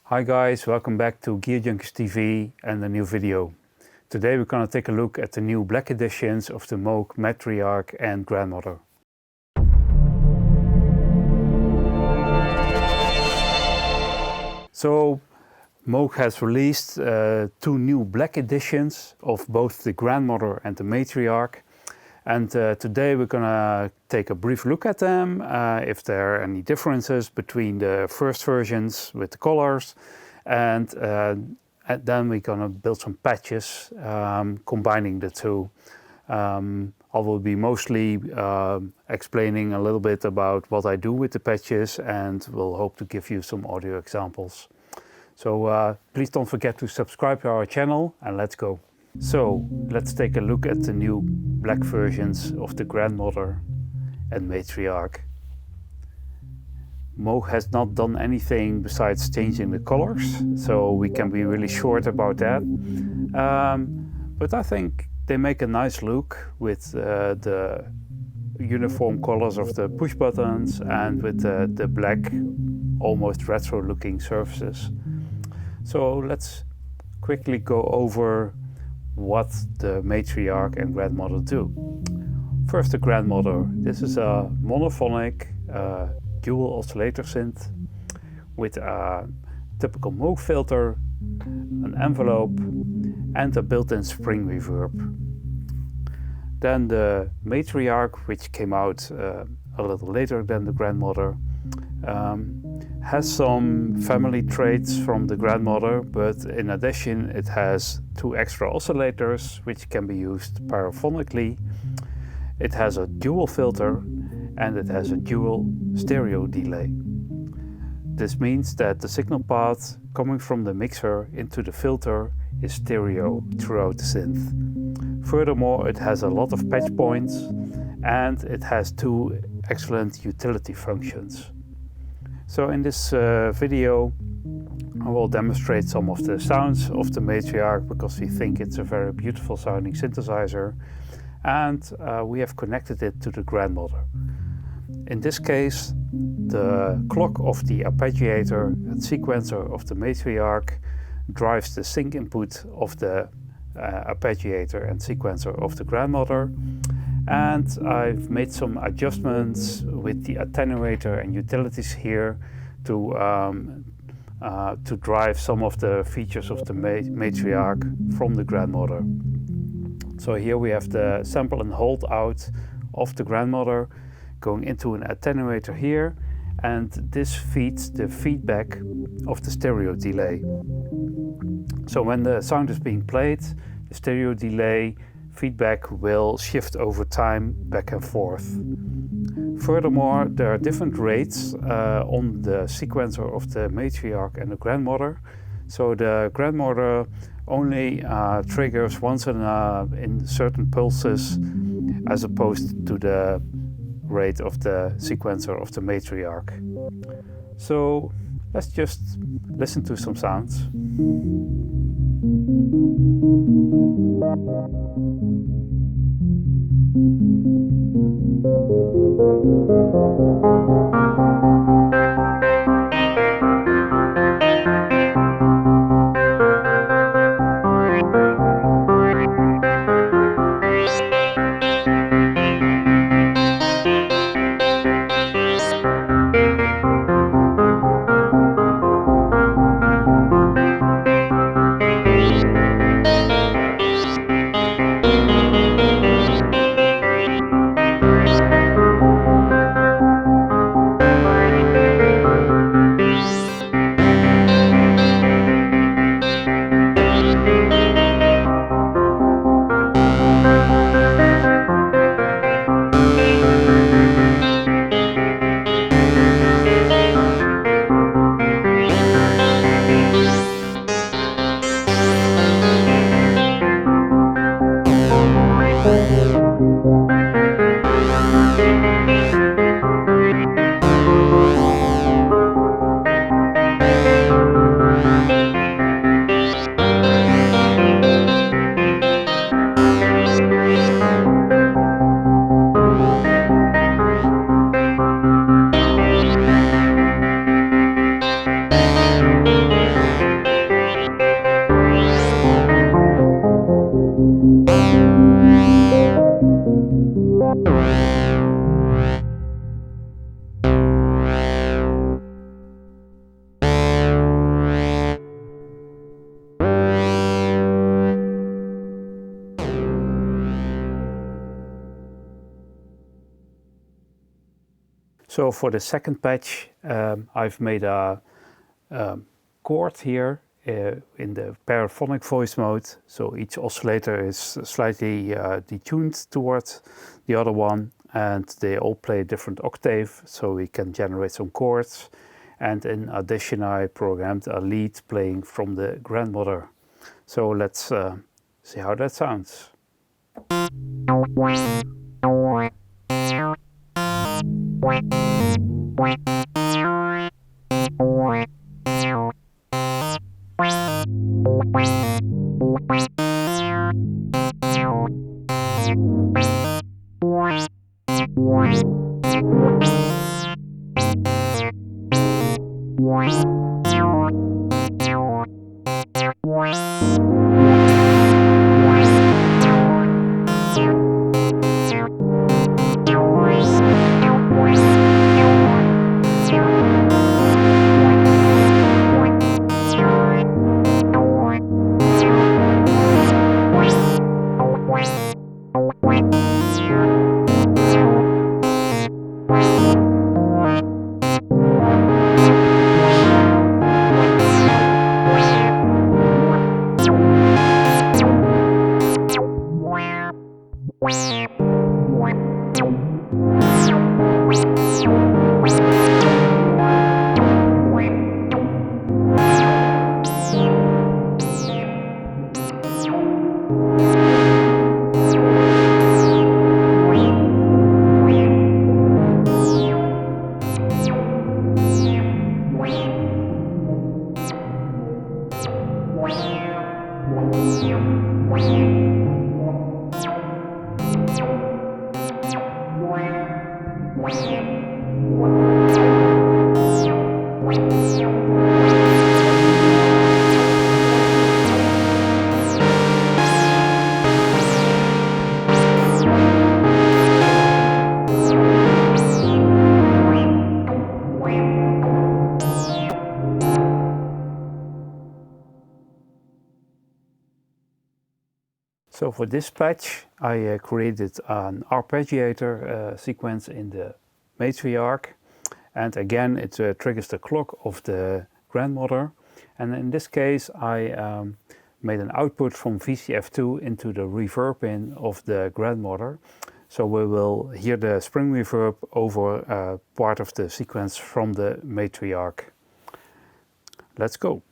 Hi guys, welcome back to Gearjunkies TV and a new video. Today we're going to take a look at the new black editions of the Moog Matriarch and Grandmother. So Moog has released two new black editions of both the Grandmother and the Matriarch. And today we're gonna take a brief look at them, if there are any differences between the first versions with the colors, and then we're gonna build some patches combining the two. I will be mostly explaining a little bit about what I do with the patches, and we'll hope to give you some audio examples. So please don't forget to subscribe to our channel, and let's go. So let's take a look at the new black versions of the Grandmother and Matriarch. Moog has not done anything besides changing the colors, so we can be really short about that. But I think they make a nice look with the uniform colors of the push buttons and with the black, almost retro looking surfaces. So let's quickly go over what the Matriarch and Grandmother do. First, the Grandmother. This is a monophonic dual oscillator synth with a typical Moog filter, an envelope, and a built-in spring reverb. Then the Matriarch, which came out a little later than the Grandmother, has some family traits from the Grandmother, but in addition it has two extra oscillators which can be used paraphonically. It has a dual filter and it has a dual stereo delay. This means that the signal path coming from the mixer into the filter is stereo throughout the synth. Furthermore, it has a lot of patch points and it has two excellent utility functions. So in this video I will demonstrate some of the sounds of the Matriarch because we think it's a very beautiful sounding synthesizer, and we have connected it to the Grandmother. In this case, the clock of the arpeggiator and sequencer of the Matriarch drives the sync input of the arpeggiator and sequencer of the Grandmother. And I've made some adjustments with the attenuator and utilities here to drive some of the features of the Matriarch from the Grandmother. So here we have the sample and hold out of the Grandmother going into an attenuator here, and this feeds the feedback of the stereo delay. So when the sound is being played, the stereo delay feedback will shift over time back and forth. Furthermore, there are different rates on the sequencer of the Matriarch and the Grandmother. So the Grandmother only triggers once in certain pulses, as opposed to the rate of the sequencer of the Matriarch. So let's just listen to some sounds. So for the second patch, I've made a chord here in the paraphonic voice mode. So each oscillator is slightly detuned towards the other one, and they all play a different octave, so we can generate some chords. And in addition, I programmed a lead playing from the Grandmother. So let's see how that sounds. So for this patch, I created an arpeggiator sequence in the Matriarch, and again it triggers the clock of the Grandmother. And in this case, I made an output from VCF2 into the reverb in of the Grandmother. So we will hear the spring reverb over part of the sequence from the Matriarch. Let's go.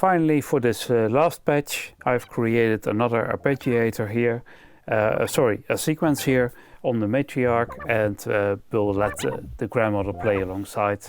Finally, for this last patch, I've created another arpeggiator here, a sequence here on the Matriarch, and we'll let the grandmother play alongside.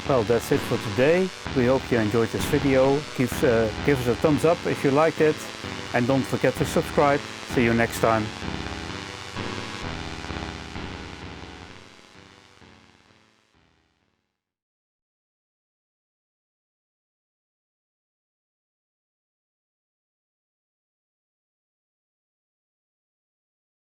Well, that's it for today. We hope you enjoyed this video. Give us a thumbs up if you liked it. And don't forget to subscribe. See you next time.